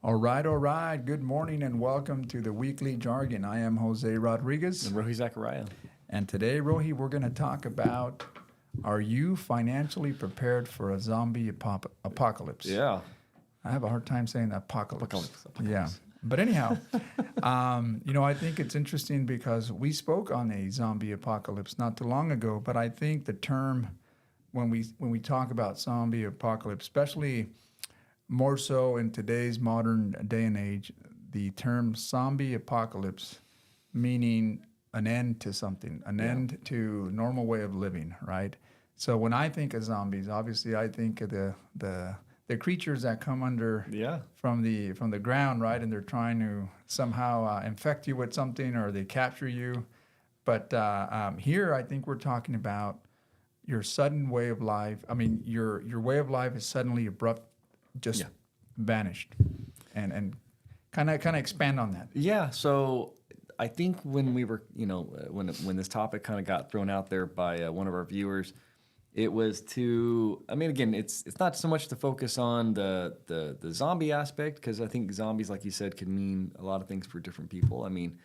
All right. Good morning and welcome to the Weekly Jargon. I am Jose Rodriguez. And Rohi Zachariah. And today, Rohi, we're going to talk about, are you financially prepared for a zombie apocalypse? Yeah. I have a hard time saying apocalypse. Apocalypse. Yeah. But anyhow, I think it's interesting because we spoke on a zombie apocalypse not too long ago, but I think the term when we talk about zombie apocalypse, especially more so in today's modern day and age, the term zombie apocalypse, meaning an end to something, an end to normal way of living, right? So when I think of zombies, obviously I think of the creatures that come under from the ground, right? And they're trying to somehow infect you with something, or they capture you. But here, I think we're talking about your sudden way of life. I mean, your way of life is suddenly abrupt, just vanished, and kind of expand on that. Yeah. So I think when we were, when this topic kind of got thrown out there by one of our viewers, it was to, I mean, again, it's not so much to focus on the zombie aspect, because I think zombies, like you said, can mean a lot of things for different people. I mean,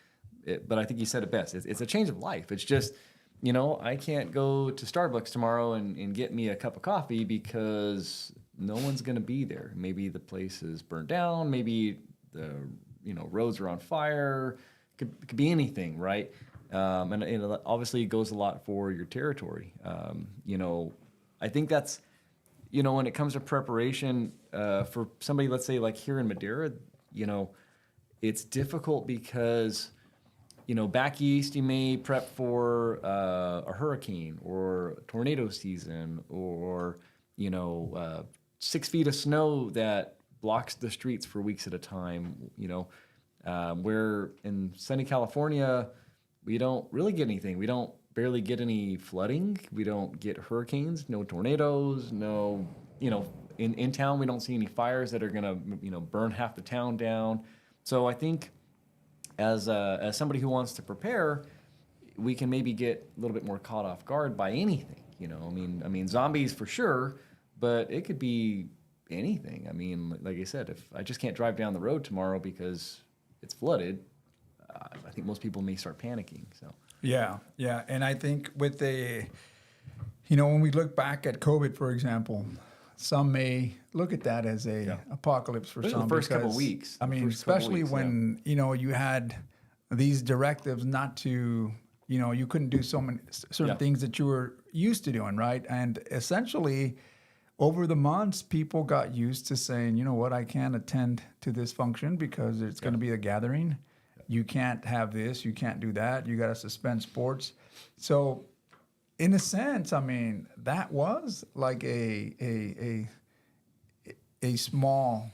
but I think you said it best. It's a change of life. It's just, I can't go to Starbucks tomorrow and get me a cup of coffee because no one's going to be there. Maybe the place is burned down. Maybe the roads are on fire. Could be anything, right? And it obviously goes a lot for your territory. I think that's, when it comes to preparation for somebody, let's say like here in Madeira, it's difficult because, back east you may prep for a hurricane or tornado season, or 6 feet of snow that blocks the streets for weeks at a time. Where in sunny California, we don't really get anything. We don't barely get any flooding. We don't get hurricanes, no tornadoes, no, in town we don't see any fires that are gonna, burn half the town down. So I think as somebody who wants to prepare, we can maybe get a little bit more caught off guard by anything. I mean zombies for sure, but it could be anything. I mean, like I said, if I just can't drive down the road tomorrow because it's flooded, I think most people may start panicking. So Yeah, and I think with when we look back at COVID, for example, some may look at that as a apocalypse for some. The first couple of weeks. I mean, especially when you had these directives not to, you couldn't do so many certain things that you were used to doing, right? And essentially, over the months, people got used to saying, you know what, I can't attend to this function because it's going to be a gathering. You can't have this, you can't do that. You got to suspend sports. So, in a sense, I mean, that was like a small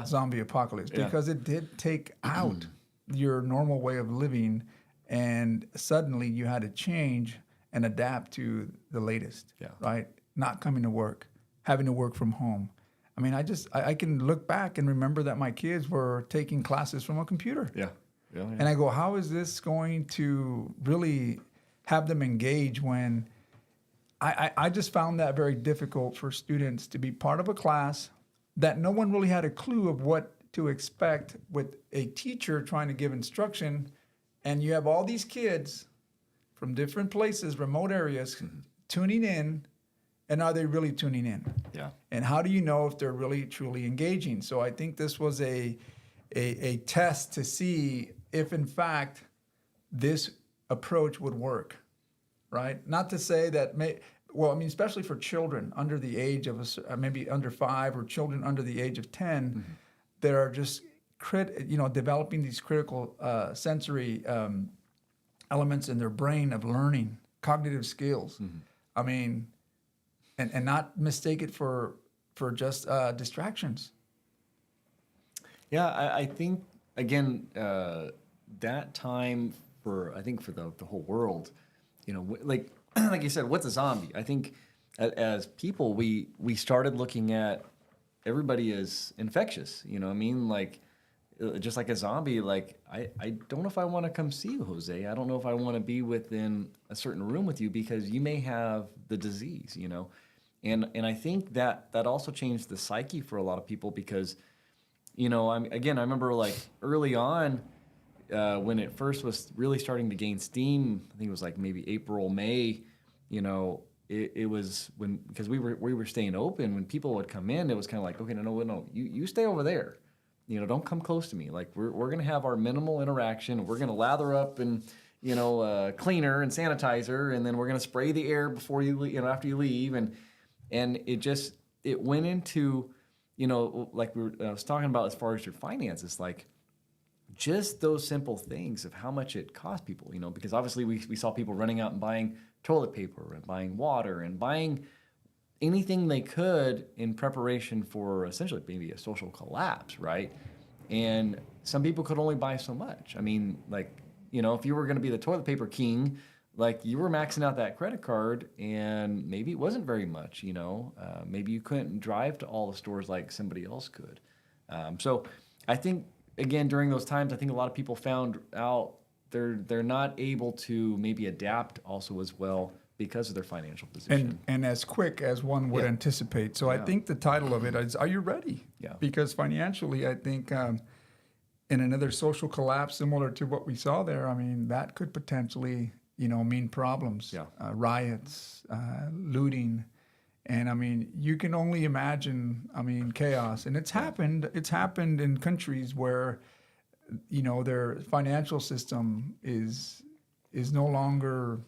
zombie apocalypse because it did take out your normal way of living, and suddenly you had to change and adapt to the latest, right? Not coming to work, having to work from home. I mean, I can look back and remember that my kids were taking classes from a computer. Yeah. And I go, how is this going to really have them engage when I just found that very difficult for students to be part of a class that no one really had a clue of what to expect with a teacher trying to give instruction. And you have all these kids from different places, remote areas, tuning in. And are they really tuning in? Yeah. And how do you know if they're really, truly engaging? So I think this was a test to see if, in fact, this approach would work, right? Not to say that, especially for children under the age of maybe under 5, or children under the age of 10, that are just developing these critical sensory elements in their brain of learning, cognitive skills. I mean, and not mistake it for just distractions. Yeah, I think, again, that time for the whole world, like you said, what's a zombie? I think as people, we started looking at everybody as infectious. Like just like a zombie. Like I don't know if I want to come see you, Jose. I don't know if I want to be within a certain room with you because you may have the disease. And I think that also changed the psyche for a lot of people because I remember like early on when it first was really starting to gain steam. I think it was like maybe April, May. It was because we were staying open. When people would come in, it was kind of like, okay, no, you stay over there. Don't come close to me. Like we're gonna have our minimal interaction. We're gonna lather up and cleaner and sanitizer, and then we're gonna spray the air before after you leave, and it went into like I was talking about as far as your finances, like just those simple things of how much it cost people, because obviously we saw people running out and buying toilet paper and buying water and buying anything they could in preparation for essentially maybe a social collapse, right? And some people could only buy so much. I mean, like, if you were going to be the toilet paper king, like you were maxing out that credit card and maybe it wasn't very much, maybe you couldn't drive to all the stores like somebody else could. So I think, again, during those times, I think a lot of people found out they're not able to maybe adapt also as well because of their financial position. And as quick as one would anticipate. So I think the title of it is, Are You Ready? Yeah. Because financially, I think in another social collapse similar to what we saw there, I mean, that could potentially, mean problems, riots, looting. And I mean, you can only imagine, chaos. And it's happened in countries where, their financial system is no longer,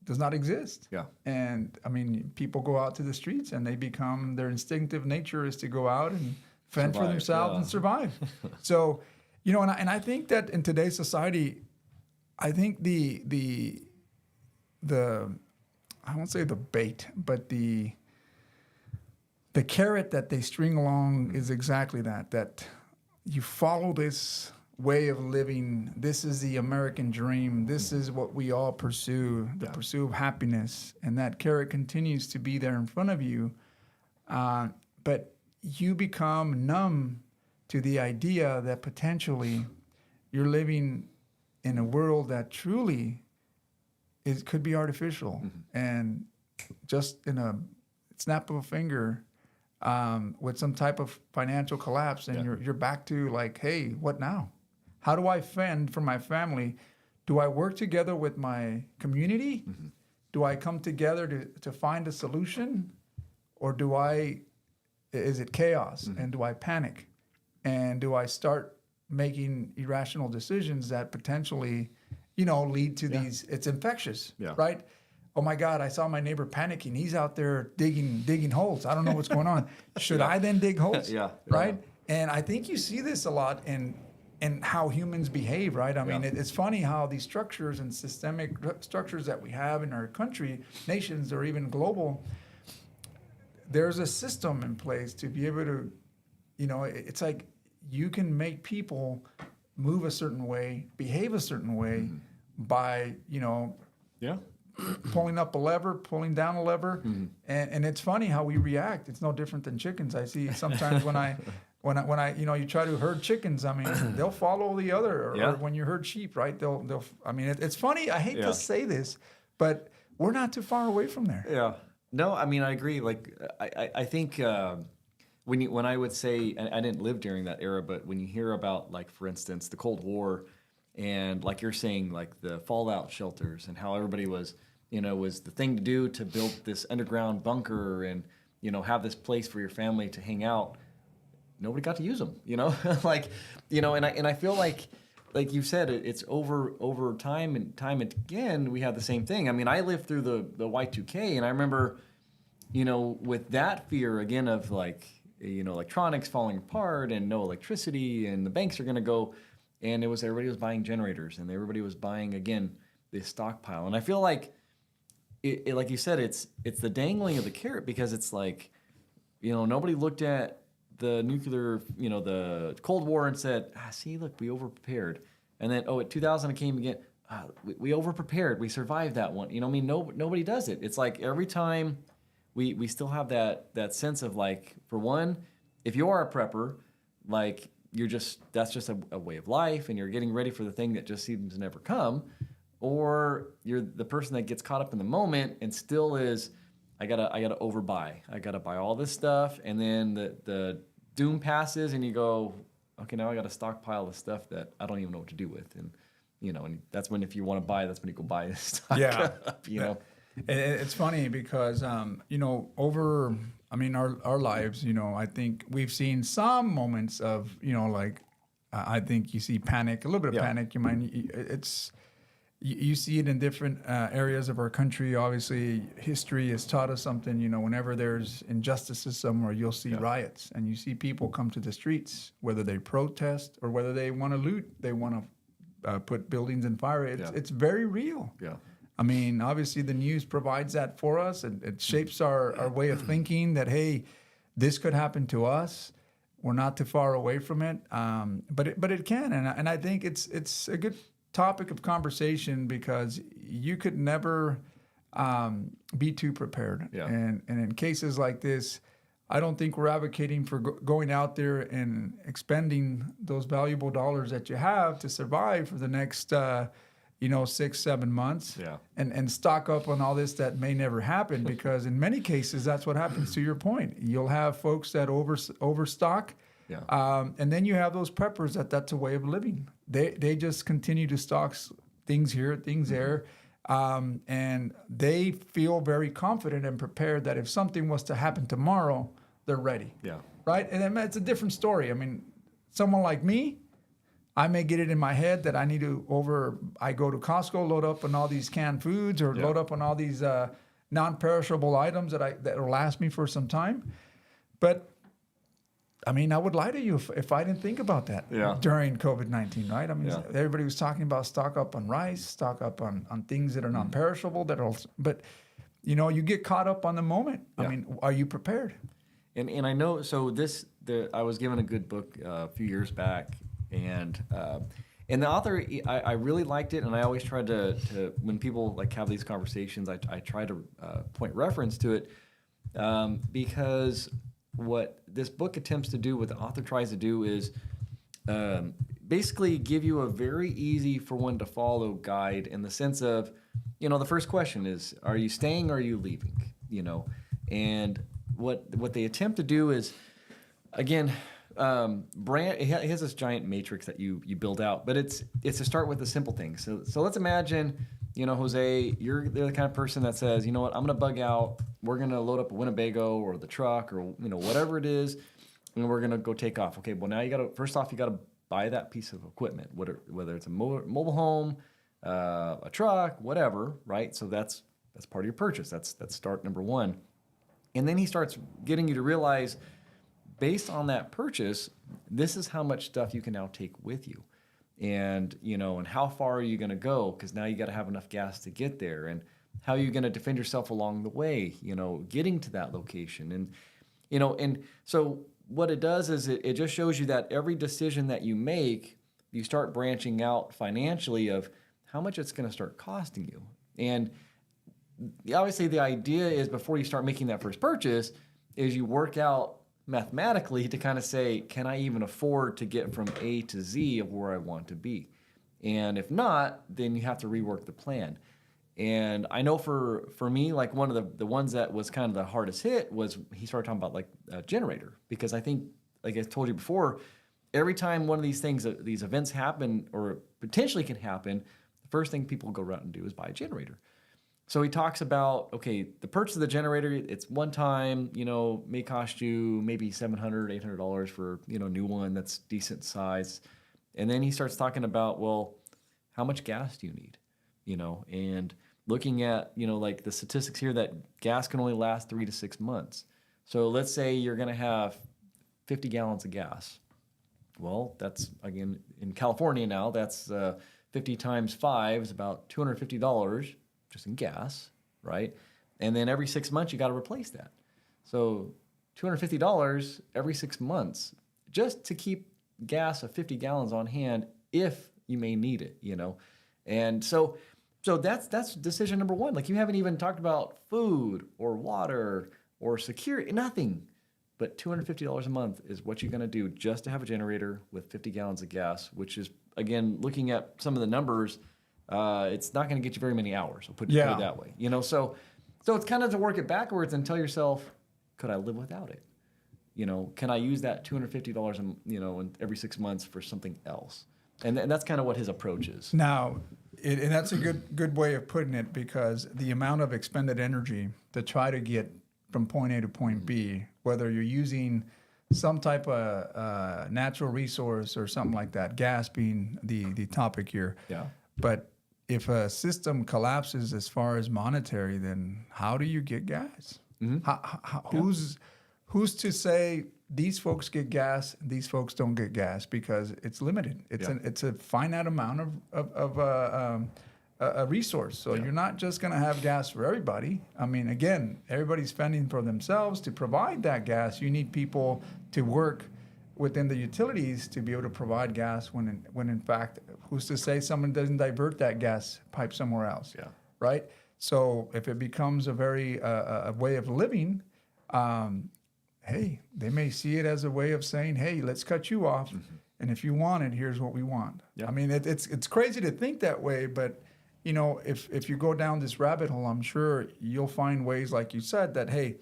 does not exist. Yeah. And I mean, people go out to the streets and their instinctive nature is to go out and fend for themselves and survive. So, and I think that in today's society, I think the I won't say the bait, but the carrot that they string along is exactly that you follow this way of living. This is the American dream. This is what we all pursue, the pursuit of happiness. And that carrot continues to be there in front of you. But you become numb to the idea that potentially you're living in a world that truly could be artificial. And just in a snap of a finger, with some type of financial collapse, and you're back to like, hey, what now? How do I fend for my family? Do I work together with my community? Do I come together to find a solution? Or is it chaos? And do I panic? And do I start making irrational decisions that potentially, lead to these, it's infectious, right? Oh my God, I saw my neighbor panicking. He's out there digging holes. I don't know what's going on. Should I then dig holes? Right? And I think you see this a lot in how humans behave, right? I mean, it's funny how these structures and systemic structures that we have in our country, nations, or even global, there's a system in place to be able to, it's like you can make people move a certain way, behave a certain way by, pulling up a lever, pulling down a lever. And it's funny how we react. It's no different than chickens. I see sometimes when I you try to herd chickens, I mean, they'll follow the other, or when you herd sheep, right? I mean, it's funny. I hate to say this, but we're not too far away from there. Yeah. No, I mean, I agree. Like, I think when I would say, and I didn't live during that era, but when you hear about, like, for instance, the Cold War, and like you're saying, like the fallout shelters and how everybody was the thing to do to build this underground bunker and, have this place for your family to hang out. Nobody got to use them, and I feel like you said, it's over time and again, we have the same thing. I mean, I lived through the Y2K, and I remember, with that fear again of like, electronics falling apart and no electricity and the banks are going to go, and everybody was buying generators and everybody was buying, again, this stockpile. And I feel like it like you said, it's the dangling of the carrot, because it's like, nobody looked at the nuclear, the Cold War and said, see, look, we overprepared. And then, at 2000 it came again, we overprepared, we survived that one. Nobody does it. It's like every time we still have that sense of like, for one, if you are a prepper, like that's just a way of life, and you're getting ready for the thing that just seems to never come. Or you're the person that gets caught up in the moment and still is, I gotta overbuy. I gotta buy all this stuff, and then the doom passes and you go, okay, now I got a stockpile of stuff that I don't even know what to do with. And, and that's when, if you want to buy, that's when you go buy the stock up, It's funny because, our lives, I think we've seen some moments of, I think you see panic, a little bit of panic. You see it in different areas of our country. Obviously, history has taught us something. Whenever there's injustices somewhere, you'll see riots, and you see people come to the streets, whether they protest or whether they want to loot, they want to put buildings in fire. It's very real. Yeah. I mean, obviously, the news provides that for us. It shapes our way of thinking that, hey, this could happen to us. We're not too far away from it, but it can, and I think it's a good topic of conversation because you could never be too prepared. Yeah. And in cases like this, I don't think we're advocating for going out there and expending those valuable dollars that you have to survive for the next 6-7 months, and stock up on all this that may never happen, because in many cases that's what happens. To your point, you'll have folks that overstock. And then you have those preppers that's a way of living. They just continue to stock things here, things there, and they feel very confident and prepared that if something was to happen tomorrow, they're ready. Yeah. Right? And then it's a different story. I mean, someone like me, I may get it in my head that I go to Costco, load up on all these canned foods, or load up on all these non-perishable items that will last me for some time. But I mean, I would lie to you if I didn't think about that during COVID-19, right? I mean, everybody was talking about stock up on rice, stock up on things that are non-perishable. But you get caught up on the moment. I mean, are you prepared? And I know, so I was given a good book a few years back, and the author, I really liked it, and I always try to when people have these conversations, I try to point reference to it, because what this book attempts to do, what the author tries to do, is basically give you a very easy for one to follow guide, in the sense of, the first question is, are you staying or are you leaving? And what they attempt to do is, again, it has this giant matrix that you build out, but it's to start with the simple things. So let's imagine, Jose, they're the kind of person that says, you know what, I'm going to bug out. We're going to load up a Winnebago or the truck or, whatever it is, and we're going to go take off. Okay, well, now you got to buy that piece of equipment, whether it's a mobile home, a truck, whatever, right? So that's part of your purchase. That's start number one. And then he starts getting you to realize, based on that purchase, this is how much stuff you can now take with you. And, and how far are you going to go? Because now you got to have enough gas to get there. And how are you going to defend yourself along the way, getting to that location? And, and so what it does is it just shows you that every decision that you make, you start branching out financially of how much it's going to start costing you. And obviously the idea is, before you start making that first purchase, is you work out mathematically to kind of say, can I even afford to get from A to Z of where I want to be? And if not, then you have to rework the plan. And I know for me, one of the ones that was kind of the hardest hit was, he started talking about a generator, because I think, like I told you before, every time one of these things, these events happen or potentially can happen, the first thing people go out and do is buy a generator. So he talks about, okay, the purchase of the generator, it's one time, may cost you maybe $700, $800 for, new one that's decent size. And then he starts talking about, well, how much gas do you need? And looking at, the statistics here, that gas can only last 3 to 6 months. So let's say you're going to have 50 gallons of gas. Well, that's, again, in California now, that's 50 times 5 is about $250. Just in gas, right? And then every 6 months, you got to replace that. So $250 every 6 months just to keep gas of 50 gallons on hand if you may need it, And so that's decision number one. You haven't even talked about food or water or security, nothing. But $250 a month is what you're going to do just to have a generator with 50 gallons of gas, which is, again, looking at some of the numbers, it's not going to get you very many hours. I'll put it that way. So it's kind of to work it backwards and tell yourself, could I live without it? can I use that $250 every 6 months for something else? And that's kind of what his approach is. Now, and that's a good way of putting it, because the amount of expended energy to try to get from point A to point B, whether you're using some type of natural resource or something like that, gas being the topic here. Yeah. But if a system collapses as far as monetary, then how do you get gas? Who's to say these folks get gas, these folks don't get gas, because it's limited. It's a finite amount of a resource. So you're not just going to have gas for everybody. I mean, again, everybody's fending for themselves. To provide that gas, you need people to work within the utilities to be able to provide gas when in fact, who's to say someone doesn't divert that gas pipe somewhere else? Yeah. Right? So if it becomes a very a way of living, hey, they may see it as a way of saying, hey, let's cut you off. And if you want it, here's what we want. Yeah. I mean, it's crazy to think that way, but if you go down this rabbit hole, I'm sure you'll find ways, like you said, that, hey,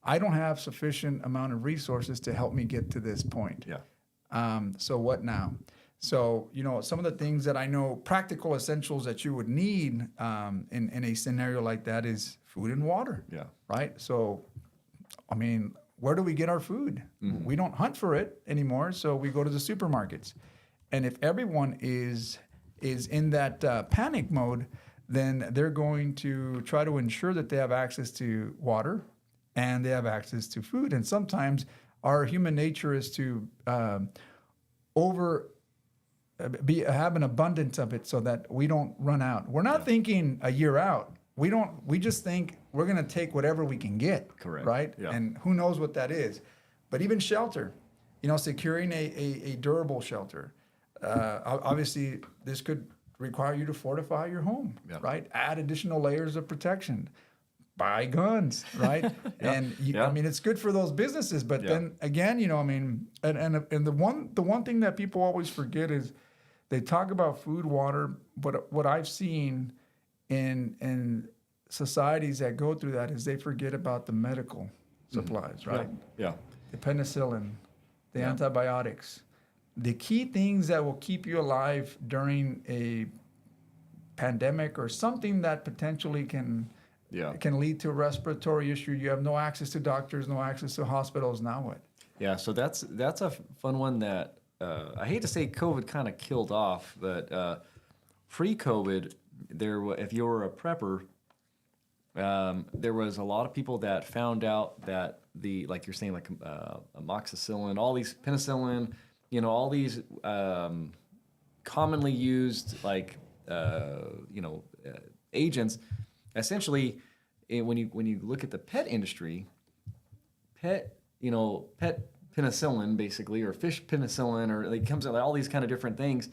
I don't have sufficient amount of resources to help me get to this point. Yeah. So what now? So, some of the things that I know, practical essentials that you would need in a scenario like that is food and water. Yeah. Right? So, I mean, where do we get our food? We don't hunt for it anymore, so we go to the supermarkets. And if everyone is in that panic mode, then they're going to try to ensure that they have access to water and they have access to food. And sometimes our human nature is to have an abundance of it so that we don't run out. We're not thinking a year out. We just think we're going to take whatever we can get. Correct. Right? Yeah. And who knows what that is. But even shelter, securing a durable shelter. Obviously, this could require you to fortify your home, right? Add additional layers of protection. Buy guns, right? And I mean, it's good for those businesses. But then again, and the one thing that people always forget is they talk about food, water, but what I've seen in societies that go through that is they forget about the medical supplies, right? Yeah. The penicillin, the antibiotics, the key things that will keep you alive during a pandemic or something that potentially can lead to a respiratory issue. You have no access to doctors, no access to hospitals. Now what? Yeah. So that's a fun one that I hate to say COVID kind of killed off, but pre-COVID, if you were a prepper, there was a lot of people that found out that like you're saying, like amoxicillin, all these penicillin, all these commonly used agents. Essentially, when you look at the pet industry, pet penicillin basically, or fish penicillin, or it comes out all these kind of different things.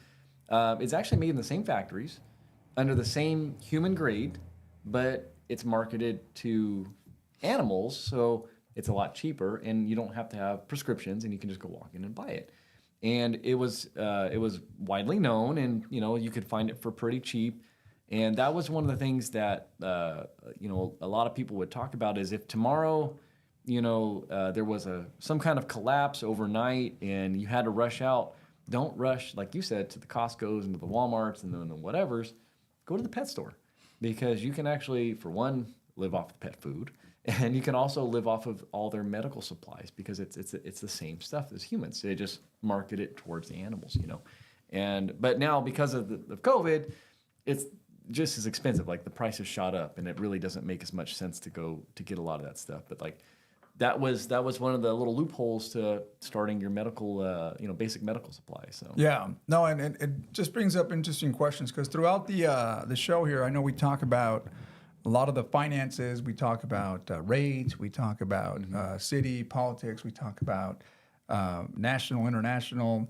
It's actually made in the same factories, under the same human grade, but it's marketed to animals, so it's a lot cheaper, and you don't have to have prescriptions, and you can just go walk in and buy it. And it was widely known, and you could find it for pretty cheap. And that was one of the things that a lot of people would talk about is if tomorrow, there was some kind of collapse overnight, and you had to rush out. Don't rush, like you said, to the Costco's and to the Walmarts and the whatevers. Go to the pet store, because you can actually, for one, live off the pet food, and you can also live off of all their medical supplies, because it's the same stuff as humans. They just market it towards the animals, but now because of COVID, it's just as expensive. Like the price has shot up, and it really doesn't make as much sense to get a lot of that stuff. But like that was one of the little loopholes to starting your medical, basic medical supplies. So no, and it just brings up interesting questions, because throughout the show here, I know we talk about a lot of the finances. We talk about rates. We talk about city politics. We talk about national, international,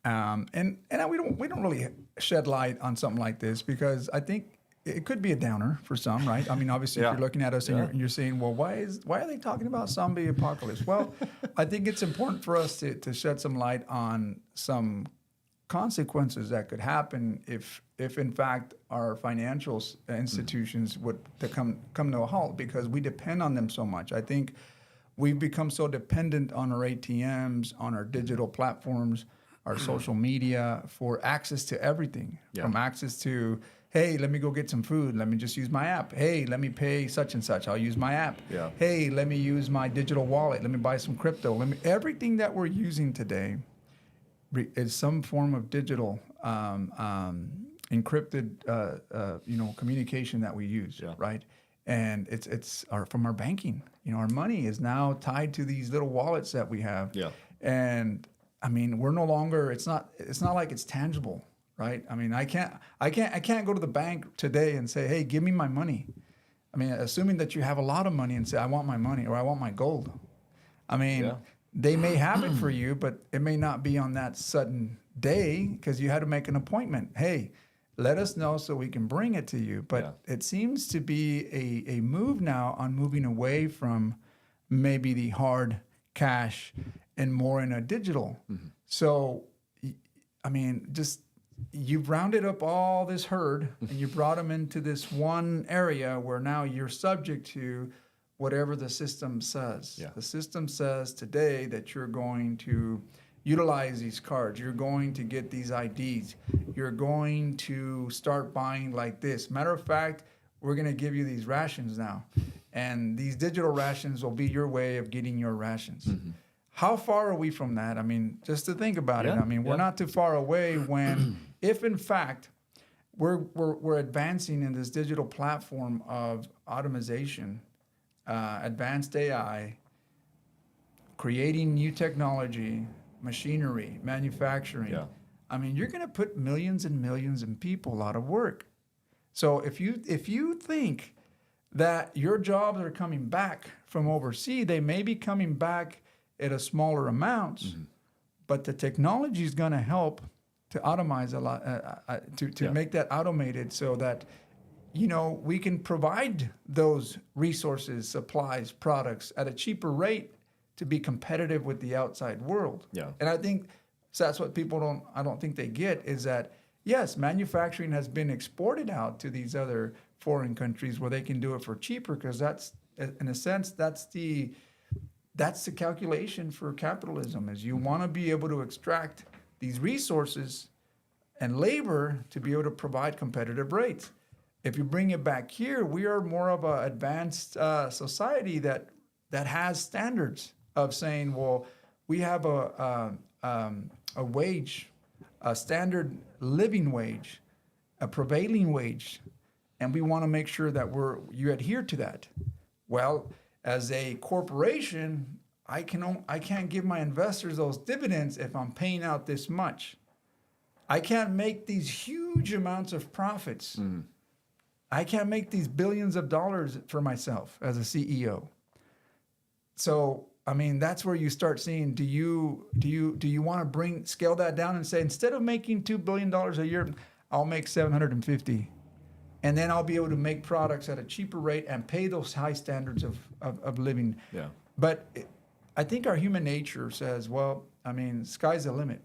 and we don't really shed light on something like this, because I think it could be a downer for some, right? I mean, obviously, if you're looking at us and you're saying, well, why are they talking about zombie apocalypse? Well, I think it's important for us to shed some light on some consequences that could happen if in fact our financial institutions would to come to a halt, because we depend on them so much. I think we've become so dependent on our ATMs, on our digital platforms, our social media for access to everything. Yeah. From access to, hey, let me go get some food. Let me just use my app. Hey, let me pay such and such. I'll use my app. Yeah. Hey, let me use my digital wallet. Let me buy some crypto. Everything that we're using today is some form of digital encrypted, communication that we use, Yeah. right? And it's from our banking. Our money is now tied to these little wallets that we have. Yeah. And I mean, we're no longer. It's not like it's tangible, right? I mean, I can't go to the bank today and say, hey, give me my money. I mean, assuming that you have a lot of money and say, I want my money or I want my gold. I mean, Yeah. they may have it for you, but it may not be on that sudden day because you had to make an appointment. Hey, let us know so we can bring it to you. But it seems to be a move now on moving away from maybe the hard cash and more in a digital. Mm-hmm. So, I mean, just you've rounded up all this herd and you brought them into this one area where now you're subject to whatever the system says. Yeah. The system says today that you're going to utilize these cards. You're going to get these IDs. You're going to start buying like this. Matter of fact, we're going to give you these rations now. And these digital rations will be your way of getting your rations. Mm-hmm. How far are we from that? I mean, just to think about it. I mean, we're not too far away when, if in fact, we're advancing in this digital platform of automation, advanced AI, creating new technology, machinery, manufacturing. Yeah. I mean, you're going to put millions and millions of people out of work. So if you think that your jobs are coming back from overseas, they may be coming back at a smaller amounts, but the technology is going to help to automize a lot, to make that automated so that we can provide those resources, supplies, products at a cheaper rate to be competitive with the outside world. Yeah. And I think that's what people I don't think they get is that, yes, manufacturing has been exported out to these other foreign countries where they can do it for cheaper because that's, in a sense, that's the calculation for capitalism is you want to be able to extract these resources and labor to be able to provide competitive rates. If you bring it back here, we are more of an advanced society that has standards of saying, well, we have a wage, a standard living wage, a prevailing wage, and we want to make sure that you adhere to that. Well, as a corporation, I can't give my investors those dividends if I'm paying out this much. I can't make these huge amounts of profits. Mm. I can't make these billions of dollars for myself as a CEO. So, I mean, that's where you start seeing, do you want to scale that down and say, instead of making $2 billion a year, I'll make 750. And then I'll be able to make products at a cheaper rate and pay those high standards of living. Yeah. But I think our human nature says, well, I mean, sky's the limit.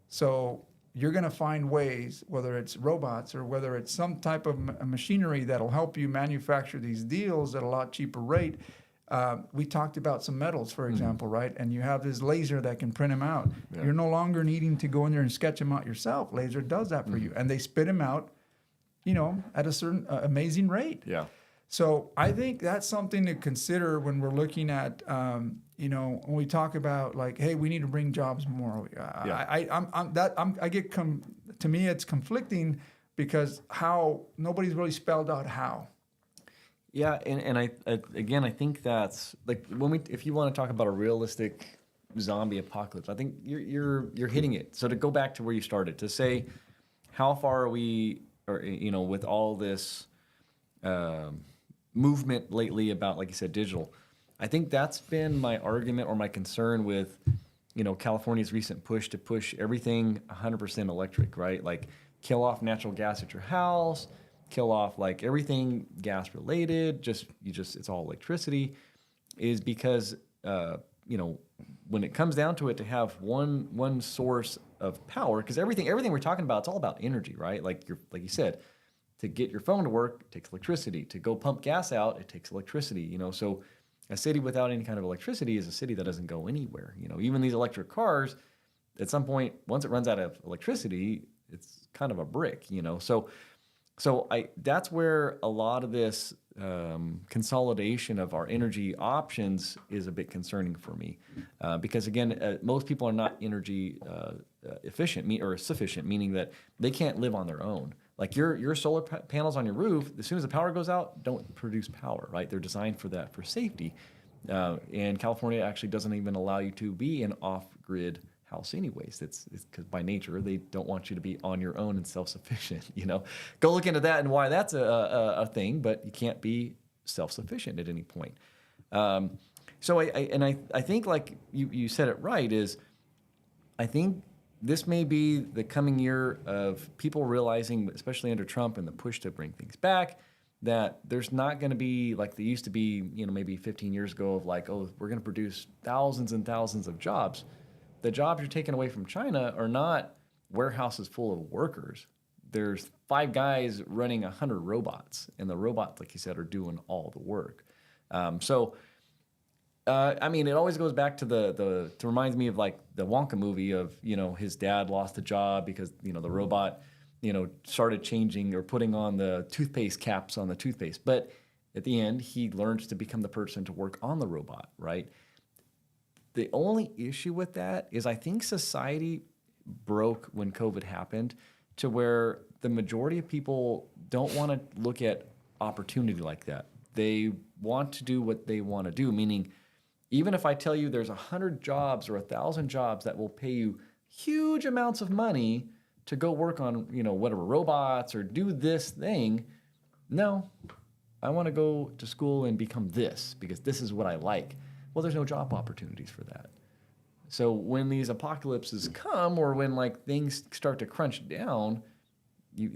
So you're going to find ways, whether it's robots or whether it's some type of machinery that'll help you manufacture these deals at a lot cheaper rate. We talked about some metals, for example, right? And you have this laser that can print them out. Yeah. You're no longer needing to go in there and sketch them out yourself. Laser does that for you. And they spit them out, at a certain amazing rate. Yeah. So I think that's something to consider when we're looking at, when we talk about like, hey, we need to bring jobs more. To me, it's conflicting because nobody's really spelled out how. Yeah, and I think that's like if you want to talk about a realistic zombie apocalypse, I think you're hitting it. So to go back to where you started, to say how far are we, or with all this movement lately about, like you said, digital, I think that's been my argument or my concern with, California's recent push to push everything 100% electric, right? Like kill off natural gas at your house, kill off like everything gas related, it's all electricity, is because, when it comes down to it, to have one source of power, because everything we're talking about, it's all about energy, right? Like you said, to get your phone to work, it takes electricity. To go pump gas out, it takes electricity. So A city without any kind of electricity is a city that doesn't go anywhere. Even these electric cars, at some point, once it runs out of electricity, it's kind of a brick. So that's where a lot of this consolidation of our energy options is a bit concerning for me, because again, most people are not energy efficient or sufficient, meaning that they can't live on their own. Like your solar panels on your roof, as soon as the power goes out, don't produce power, right? They're designed for that, for safety. And California actually doesn't even allow you to be an off-grid house anyways. It's because by nature, they don't want you to be on your own and self-sufficient, Go look into that and why that's a thing, but you can't be self-sufficient at any point. So I think like you said it right is, I think this may be the coming year of people realizing, especially under Trump and the push to bring things back, that there's not going to be like they used to be, maybe 15 years ago of like, oh, we're going to produce thousands and thousands of jobs. The jobs you're taking away from China are not warehouses full of workers. There's 5 guys running 100 robots, and the robots, like you said, are doing all the work. It always goes back to it reminds me of like the Wonka movie of, his dad lost a job because, the robot, started changing or putting on the toothpaste caps on the toothpaste. But at the end, he learns to become the person to work on the robot, right? The only issue with that is I think society broke when COVID happened to where the majority of people don't want to look at opportunity like that. They want to do what they want to do, meaning even if I tell you there's 100 jobs or 1,000 jobs that will pay you huge amounts of money to go work on, whatever robots or do this thing, no, I want to go to school and become this because this is what I like. Well, there's no job opportunities for that. So when these apocalypses come or when like things start to crunch down, you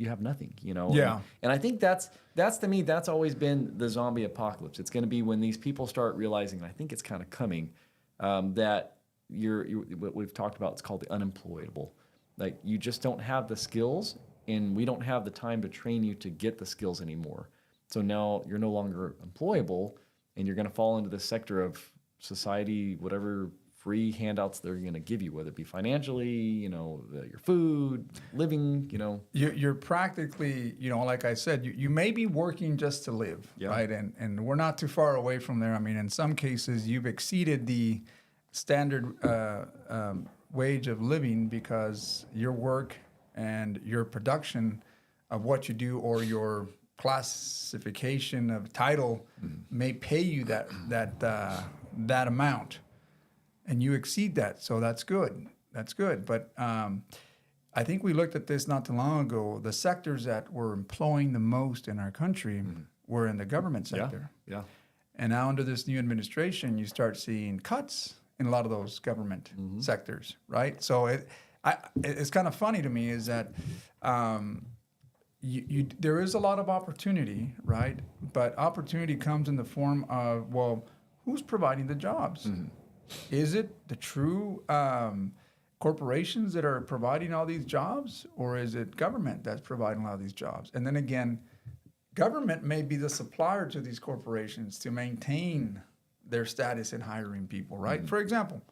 have nothing, Yeah. And I think that's to me, that's always been the zombie apocalypse. It's going to be when these people start realizing, and I think it's kind of coming, that what we've talked about, it's called the unemployable. Like you just don't have the skills and we don't have the time to train you to get the skills anymore. So now you're no longer employable and you're going to fall into this sector of society, whatever free handouts they're going to give you, whether it be financially, your food, living, You're practically, like I said, you may be working just to live, Yeah. right? And we're not too far away from there. I mean, in some cases, you've exceeded the standard wage of living because your work and your production of what you do or your classification of title may pay you that amount. And you exceed that, so that's good. That's good. But I think we looked at this not too long ago. The sectors that were employing the most in our country were in the government sector. Yeah. And now under this new administration, you start seeing cuts in a lot of those government sectors, right? So it's kind of funny to me is that there is a lot of opportunity, right? But opportunity comes in the form of, well, who's providing the jobs? Is it the true corporations that are providing all these jobs, or is it government that's providing a lot of these jobs? And then again, government may be the supplier to these corporations to maintain their status in hiring people, right? For example,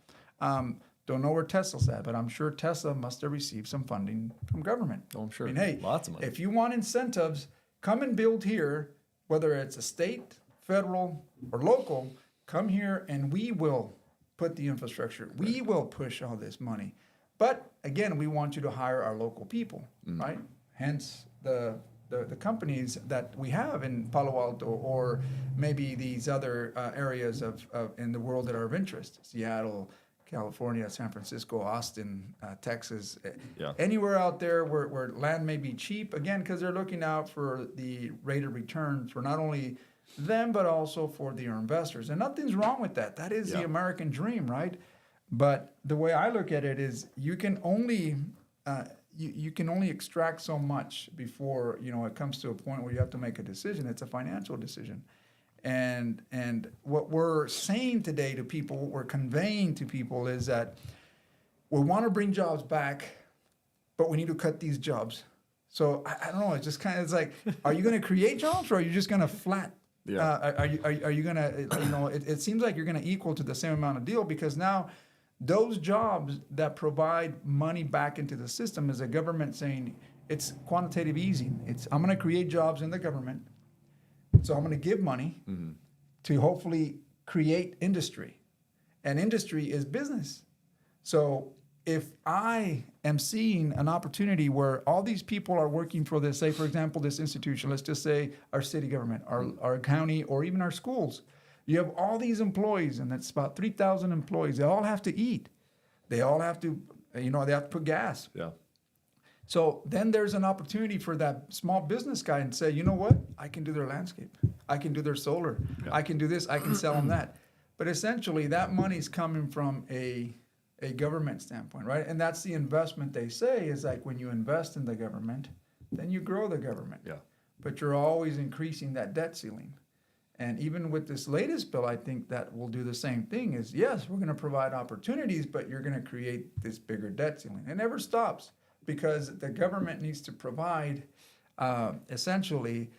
don't know where Tesla's at, but I'm sure Tesla must have received some funding from government. Oh, I'm sure. I mean, hey, Lots of money. if you want incentives, come and build here, whether it's a state, federal, or local, come here and we will put the infrastructure. We will push all this money. But again, we want you to hire our local people, right? Hence the companies that we have in Palo Alto or maybe these other areas of in the world that are of interest. Seattle, California, San Francisco, Austin, Texas, Yeah. anywhere out there where land may be cheap, again, because they're looking out for the rate of return for not only them, but also for their investors. And nothing's wrong with that. That is the American dream, right? But the way I look at it is you can only you can only extract so much before it comes to a point where you have to make a decision. It's a financial decision. And what we're saying today to people, what we're conveying to people is that we want to bring jobs back, but we need to cut these jobs. So I don't know. It's just kind of, it's like, are you going to create jobs or are you just going to flat Are you gonna, it seems like you're gonna equal to the same amount of deal, because now those jobs that provide money back into the system is a government saying it's quantitative easing. I'm gonna create jobs in the government, so I'm gonna give money to hopefully create industry, and industry is business. So if I am seeing an opportunity where all these people are working for this, say, for example, this institution, let's just say our city government, our county, or even our schools, you have all these employees, and that's about 3,000 employees. They all have to eat. They all have to, they have to put gas. Yeah. So then there's an opportunity for that small business guy and say, you know what? I can do their landscape. I can do their solar. Yeah. I can do this. I can sell them that. But essentially, that money's coming from a government standpoint, right? And that's the investment they say is like when you invest in the government, then you grow the government. Yeah. But you're always increasing that debt ceiling. And even with this latest bill, I think that will do the same thing is, yes, we're going to provide opportunities, but you're going to create this bigger debt ceiling. It never stops because the government needs to provide essentially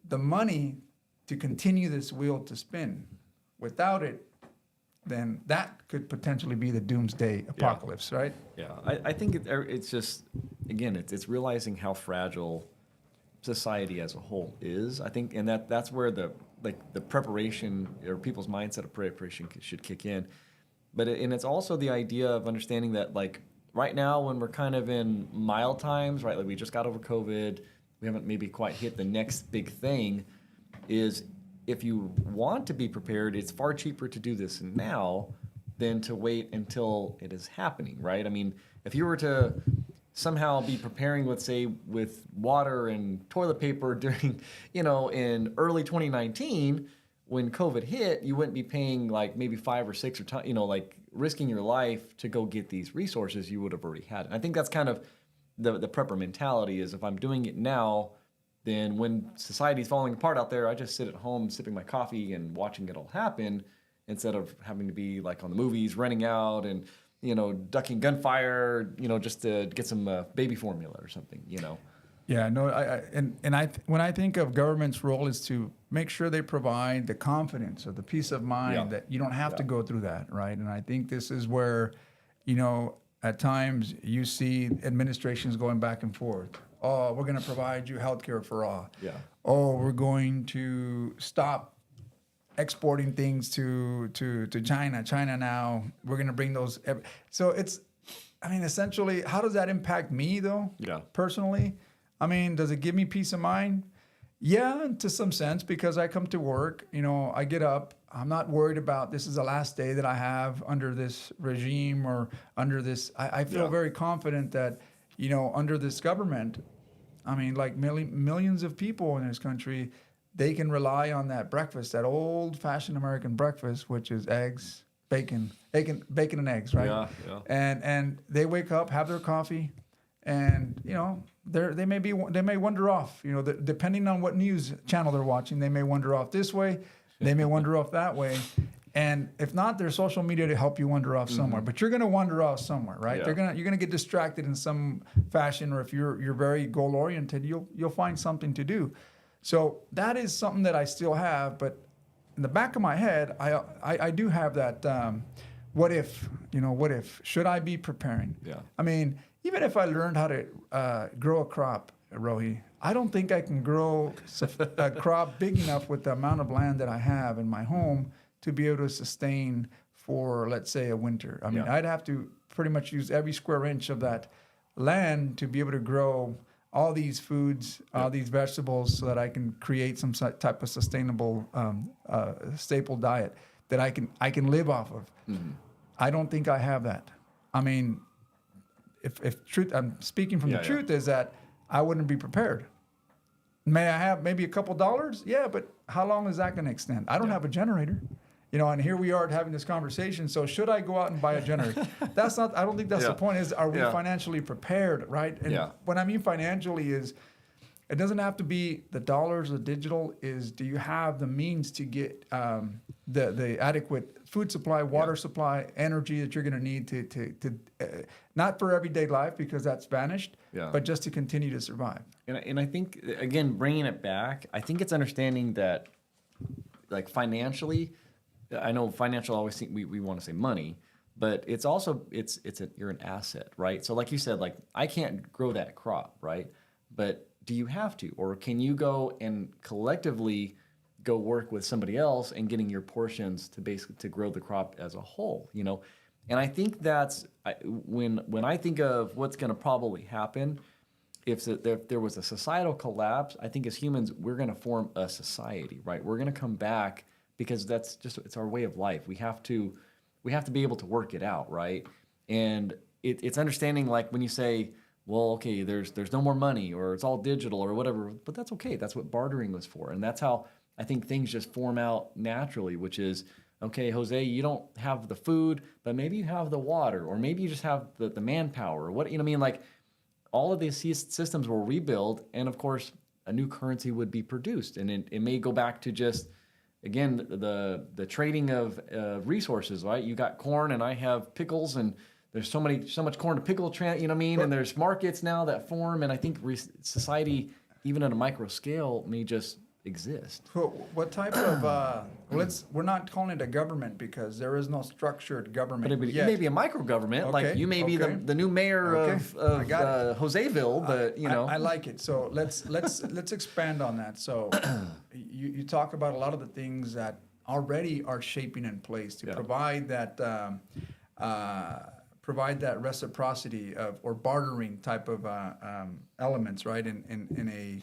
the money to continue this wheel to spin. Without it, then that could potentially be the doomsday apocalypse, right? Yeah, I think it's just, again, it's realizing how fragile society as a whole is. I think, and that's where the preparation or people's mindset of preparation should kick in. But and it's also the idea of understanding that like right now when we're kind of in mild times, right? Like we just got over COVID, we haven't maybe quite hit the next big thing. Is if you want to be prepared, it's far cheaper to do this now than to wait until it is happening, right? I mean, if you were to somehow be preparing, let's say, with water and toilet paper during, in early 2019, when COVID hit, you wouldn't be paying like maybe 5 or 6 or like risking your life to go get these resources you would have already had. And I think that's kind of the prepper mentality is if I'm doing it now, then when society's falling apart out there, I just sit at home sipping my coffee and watching it all happen instead of having to be like on the movies, running out and, ducking gunfire, just to get some baby formula or something, Yeah, no, when I think of government's role is to make sure they provide the confidence or the peace of mind that you don't have to go through that, right? And I think this is where, at times you see administrations going back and forth. Oh, we're going to provide you health care for all. Yeah. Oh, we're going to stop exporting things to China. China now, we're going to bring those. So essentially, how does that impact me though? Yeah. Personally? Does it give me peace of mind? Yeah, to some sense, because I come to work, I get up, I'm not worried about this is the last day that I have under this regime or under this. I feel very confident that, under this government, like millions of people in this country, they can rely on that breakfast, that old-fashioned American breakfast, which is eggs, bacon and eggs, right? Yeah. And they wake up, have their coffee, and they may wander off. Depending on what news channel they're watching, they may wander off this way, they may wander off that way. And if not, there's social media to help you wander off somewhere. But you're going to wander off somewhere, right? Yeah. You're going to get distracted in some fashion, or if you're very goal oriented, you'll find something to do. So that is something that I still have. But in the back of my head, I do have that. What if? What if? Should I be preparing? Yeah. Even if I learned how to grow a crop, Rohi, I don't think I can grow a crop big enough with the amount of land that I have in my home to be able to sustain for, let's say, a winter. I'd have to pretty much use every square inch of that land to be able to grow all these foods, all these vegetables, so that I can create some type of sustainable staple diet that I can live off of. Mm-hmm. I don't think I have that. If truth, I'm speaking from the truth, is that I wouldn't be prepared. May I have maybe a couple dollars? Yeah, but how long is that going to extend? I don't have a generator. And here we are having this conversation. So should I go out and buy a generator? I don't think that's the point. Are we financially prepared, right? And what I mean financially is, it doesn't have to be the dollars or digital. Do you have the means to get the adequate food supply, water supply, energy that you're going to need to not for everyday life, because that's vanished, but just to continue to survive. And I think, again, bringing it back, I think it's understanding that like financially, I know financial always think we want to say money, but it's also you're an asset, right? So like you said, like I can't grow that crop, right? But do you have to, or can you go and collectively go work with somebody else and getting your portions to basically to grow the crop as a whole, you know? And I think when I think of what's going to probably happen, if there was a societal collapse, I think as humans we're going to form a society, right? We're going to come back because it's our way of life. We have to be able to work it out, right? And it's understanding, like when you say, well, okay, there's no more money, or it's all digital or whatever, but that's okay. That's what bartering was for, and that's how I think things just form out naturally, which is, okay, Jose, you don't have the food, but maybe you have the water, or maybe you just have the manpower, or what, you know what I mean? Like all of these systems will rebuild, and of course, a new currency would be produced, and it may go back to just, again, the trading of resources, right? You got corn, and I have pickles, and there's so much corn to pickle, you know what I mean? And there's markets now that form, and I think society, even at a micro scale, may just exist. What type of we're not calling it a government because there is no structured government But yet. it may be a micro government, like Okay, you may be okay. the new mayor of Joseville, but you know. I like it. So let's expand on that. So you talk about a lot of the things that already are shaping in place to provide that reciprocity of or bartering type of elements, right? In a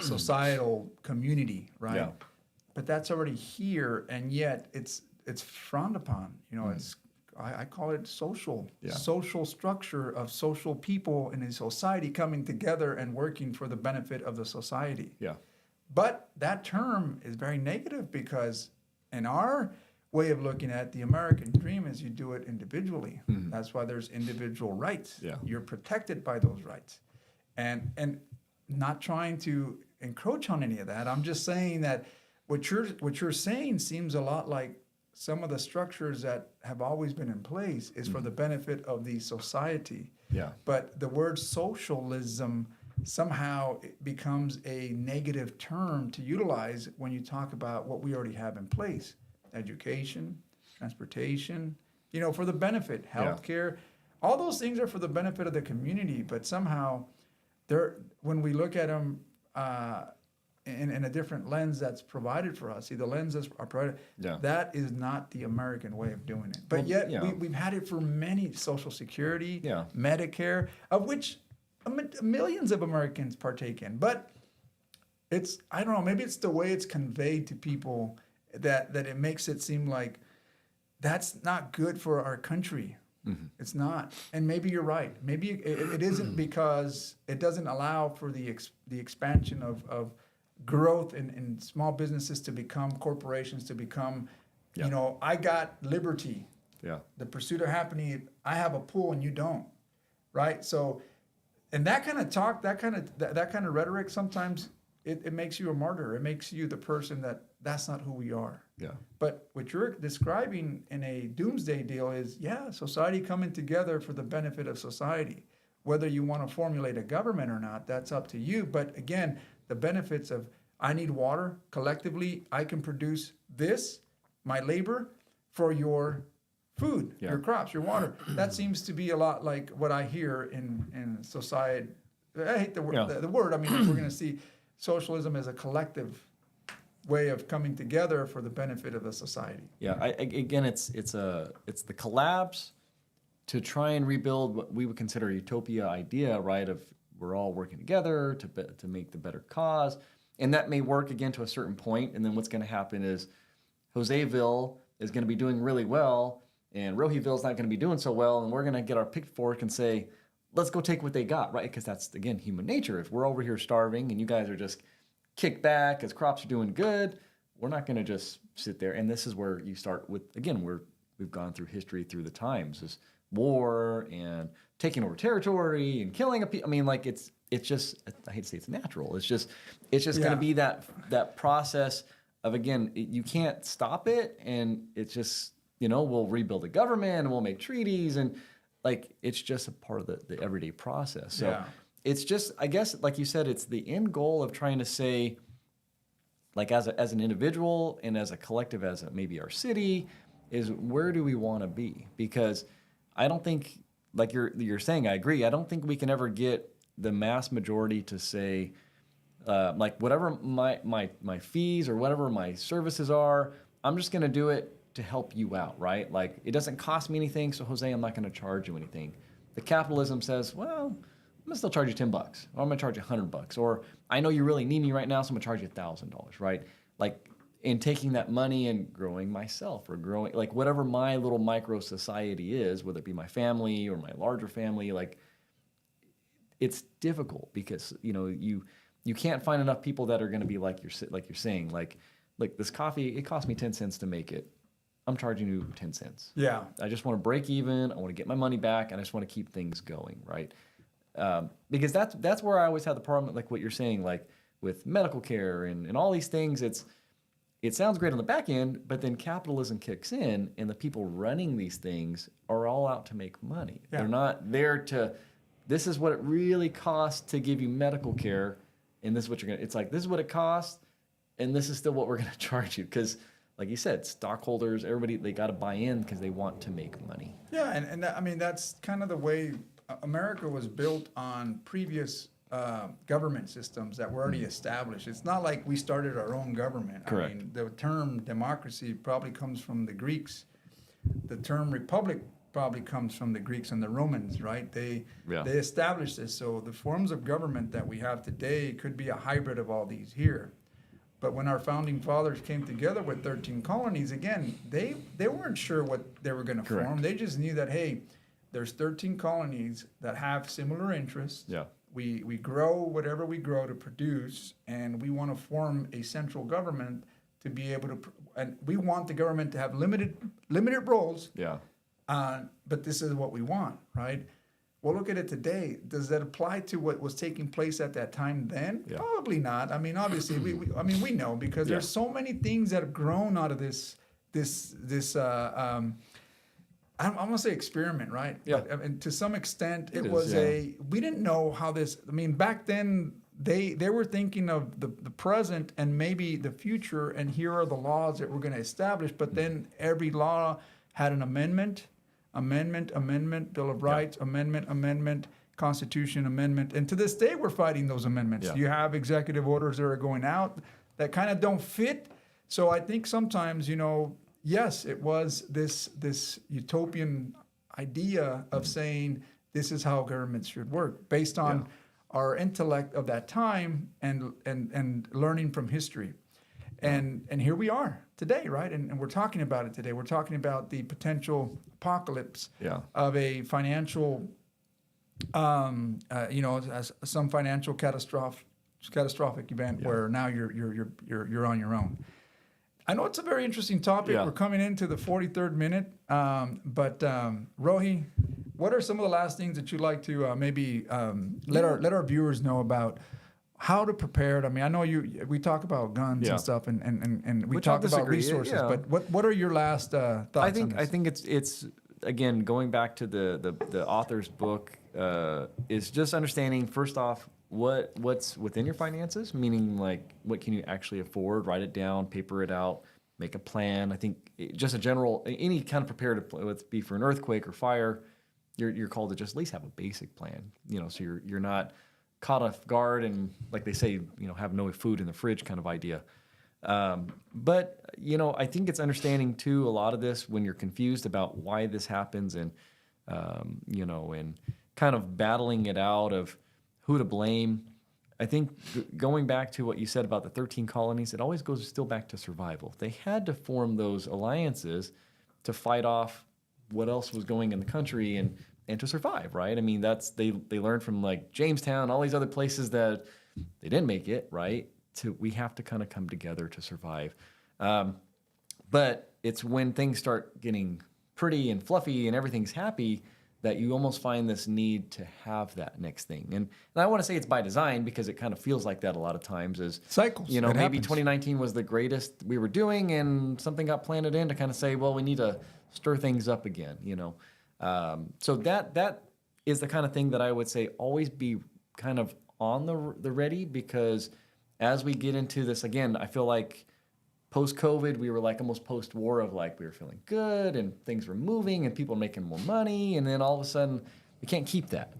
societal community, right? Yeah. But that's already here, and yet it's frowned upon. You know, I call it social structure of social people in a society coming together and working for the benefit of the society. Yeah. But that term is very negative because in our way of looking at the American dream is you do it individually. Mm-hmm. That's why there's individual rights. Yeah. You're protected by those rights. And not trying to encroach on any of that. I'm just saying that what you're saying seems a lot like some of the structures that have always been in place is for the benefit of the society. Yeah. But the word socialism somehow it becomes a negative term to utilize when you talk about what we already have in place. Education, transportation, you know, for the benefit, healthcare, all those things are for the benefit of the community, but somehow when we look at them in a different lens that's provided for us, see the lenses are provided, that is not the American way of doing it. But we've had it for many, Social Security, Medicare, of which millions of Americans partake in. But it's, I don't know, maybe it's the way it's conveyed to people that it makes it seem like that's not good for our country. Mm-hmm. It's not. And maybe you're right. Maybe it isn't because it doesn't allow for the expansion of growth in small businesses to become corporations, to become, you know, I got liberty. Yeah. The pursuit of happiness, I have a pool and you don't. Right? So, and that kind of talk, that kind of rhetoric sometimes it makes you a martyr. It makes you the person that's not who we are. Yeah. But what you're describing in a doomsday deal is, society coming together for the benefit of society. Whether you want to formulate a government or not, that's up to you. But again, the benefits of I need water, collectively, I can produce this, my labor, for your food, your crops, your water. That seems to be a lot like what I hear in society. I hate the word. The word. I mean, we're going to see socialism as a collective way of coming together for the benefit of the society. Yeah. Again, it's the collapse to try and rebuild what we would consider a utopia idea, right? Of we're all working together to make the better cause, and that may work again to a certain point. And then what's going to happen is Joseville is going to be doing really well, and Rojiville's not going to be doing so well, and we're going to get our pitchfork and say, let's go take what they got, right? Because that's, again, human nature. If we're over here starving and you guys are just kicked back as crops are doing good, we're not going to just sit there. And this is where you start with, again, we've gone through history through the times, this war and taking over territory and killing a people. I mean, like it's just, I hate to say it's natural. It's just going to be that process of, again, you can't stop it. And it's just, you know, we'll rebuild a government and we'll make treaties, and like, it's just a part of the everyday process. So it's just, I guess, like you said, it's the end goal of trying to say, like as an individual and as a collective, as maybe our city, is where do we want to be? Because I don't think, like you're saying, I agree. I don't think we can ever get the mass majority to say, like whatever my fees or whatever my services are, I'm just going to do it to help you out, right? Like it doesn't cost me anything, so Jose, I'm not going to charge you anything. The capitalism says, well, I'm gonna still charge you $10, or I'm gonna charge you $100, or I know you really need me right now, so I'm gonna charge you $1,000, right? Like in taking that money and growing myself, or growing like whatever my little micro society is, whether it be my family or my larger family, like it's difficult because you can't find enough people that are gonna be like you're saying, like this coffee, it cost me 10 cents to make it. I'm charging you 10 cents. Yeah. I just want to break even. I want to get my money back, and I just want to keep things going, right? Because that's where I always had the problem, like what you're saying, like with medical care and all these things. It sounds great on the back end, but then capitalism kicks in, and the people running these things are all out to make money. Yeah. They're not there to. This is what it really costs to give you medical care, and this is what you're gonna. It's like this is what it costs, and this is still what we're gonna charge you because. Like you said, stockholders, everybody, they got to buy in because they want to make money. Yeah, and I mean, that's kind of the way America was built on previous government systems that were already established. It's not like we started our own government. Correct. I mean, the term democracy probably comes from the Greeks. The term republic probably comes from the Greeks and the Romans, right? They established this. So the forms of government that we have today could be a hybrid of all these here. But when our founding fathers came together with 13 colonies, again, they weren't sure what they were going to form. They just knew that, hey, there's 13 colonies that have similar interests. Yeah. We grow whatever we grow to produce, and we want to form a central government to be able to, and we want the government to have limited roles. Yeah. But this is what we want, right? Well, look at it today. Does that apply to what was taking place at that time then? Yeah. Probably not. I mean, obviously, we know because there's so many things that have grown out of this I'm gonna say experiment, right? Yeah. But, and to some extent, It is, was yeah. we didn't know how this. I mean, back then they were thinking of the present and maybe the future, and here are the laws that we're going to establish. But then every law had an amendment, Bill of Rights, amendment, Constitution amendment, and to this day we're fighting those amendments. Yeah. You have executive orders that are going out that kind of don't fit. So I think sometimes, yes, it was this utopian idea of saying this is how governments should work based on our intellect of that time and learning from history. And here we are today, right? And we're talking about it today. We're talking about the potential apocalypse of a financial, as some financial catastrophic event where now you're on your own. I know it's a very interesting topic. Yeah. We're coming into the 43rd minute, but Rohi, what are some of the last things that you'd like to maybe let our viewers know about how to prepare it? I mean, I know we talk about guns and stuff, and we talk about resources, but what are your last thoughts? I think it's again going back to the author's book is just understanding first off what's within your finances, meaning like what can you actually afford, write it down, paper it out, make a plan. I think just a general, any kind of prepared, whether it be for an earthquake or fire, you're called to just at least have a basic plan, so you're not caught off guard and like they say, have no food in the fridge kind of idea. But I think it's understanding too, a lot of this when you're confused about why this happens and, and kind of battling it out of who to blame. I think going back to what you said about the 13 colonies, it always goes still back to survival. They had to form those alliances to fight off what else was going in the country and to survive, right? I mean, they learned from like Jamestown, all these other places that they didn't make it, right? We have to kind of come together to survive. But it's when things start getting pretty and fluffy and everything's happy that you almost find this need to have that next thing. And I want to say it's by design because it kind of feels like that a lot of times is cycles. Maybe happens. 2019 was the greatest we were doing and something got planted in to kind of say, well, we need to stir things up again, So that is the kind of thing that I would say always be kind of on the ready because as we get into this again, I feel like post-COVID, we were like almost post-war of like we were feeling good and things were moving and people were making more money, and then all of a sudden we can't keep that.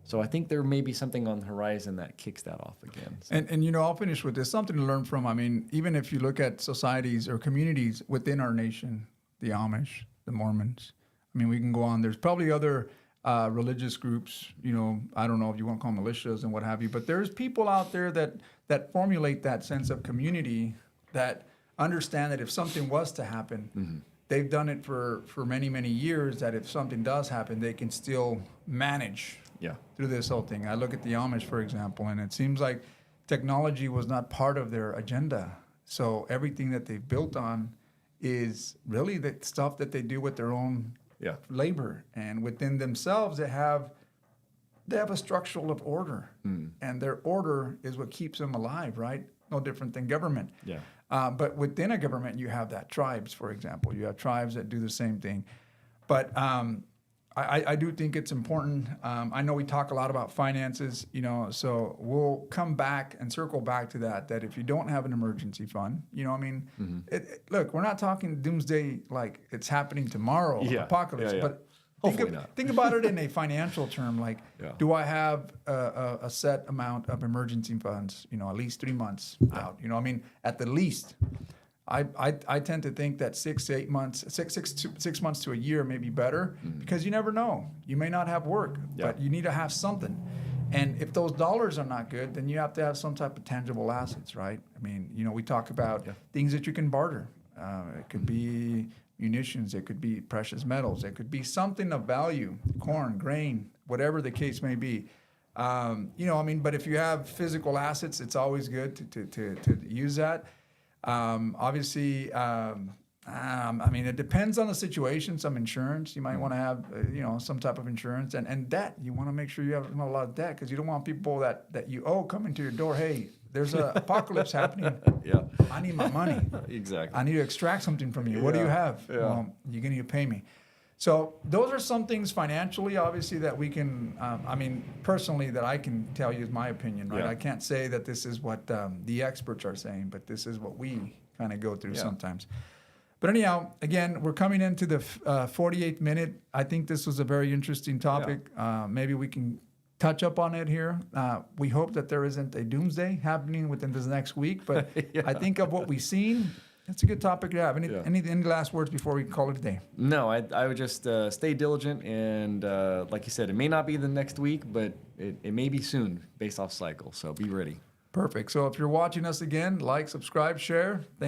So I think there may be something on the horizon that kicks that off again. So. And you know, I'll finish with this. Something to learn from. I mean, even if you look at societies or communities within our nation, the Amish, the Mormons. I mean, we can go on. There's probably other religious groups. You know, I don't know if you want to call them militias and what have you. But there's people out there that formulate that sense of community, that understand that if something was to happen, they've done it for many, many years, that if something does happen, they can still manage through this whole thing. I look at the Amish, for example, and it seems like technology was not part of their agenda. So everything that they've built on is really the stuff that they do with their own labor. And within themselves, they have a structure of order. And their order is what keeps them alive, right? No different than government. But within a government, you have that tribes, for example. You have tribes that do the same thing. But I do think it's important. I know we talk a lot about finances, you know, so we'll come back and circle back to that if you don't have an emergency fund, you know, I mean, look, we're not talking doomsday like it's happening tomorrow, apocalypse, but think about it in a financial term, like, do I have a set amount of emergency funds, you know, at least 3 months out, you know, I mean, at the least. I tend to think that 6 to 8 months, 6 months to a year may be better because you never know. You may not have work, but you need to have something. And if those dollars are not good, then you have to have some type of tangible assets, right? I mean, you know, we talk about things that you can barter. It could be munitions, it could be precious metals, it could be something of value, corn, grain, whatever the case may be. You know, I mean, but if you have physical assets, it's always good to use that. Obviously, I mean, it depends on the situation. Some insurance, you might want to have, you know, some type of insurance, and debt. You want to make sure you have not a lot of debt because you don't want people that you owe coming to your door. Hey, there's an apocalypse happening. I need my money. Exactly. I need to extract something from you. What do you have? Well, you're going to pay me. So those are some things financially, obviously, that we can, I mean, personally, that I can tell you is my opinion, right? I can't say that this is what the experts are saying, but this is what we kind of go through sometimes. But anyhow, again, we're coming into the 48th minute. I think this was a very interesting topic. Maybe we can touch up on it here. We hope that there isn't a doomsday happening within this next week, but I think of what we've seen, it's a good topic to have. Any last words before we call it a day? No, I would just stay diligent, and like you said, it may not be the next week, but it may be soon based off cycle, so be ready. Perfect. So if you're watching us again, like, subscribe, share. Thank you.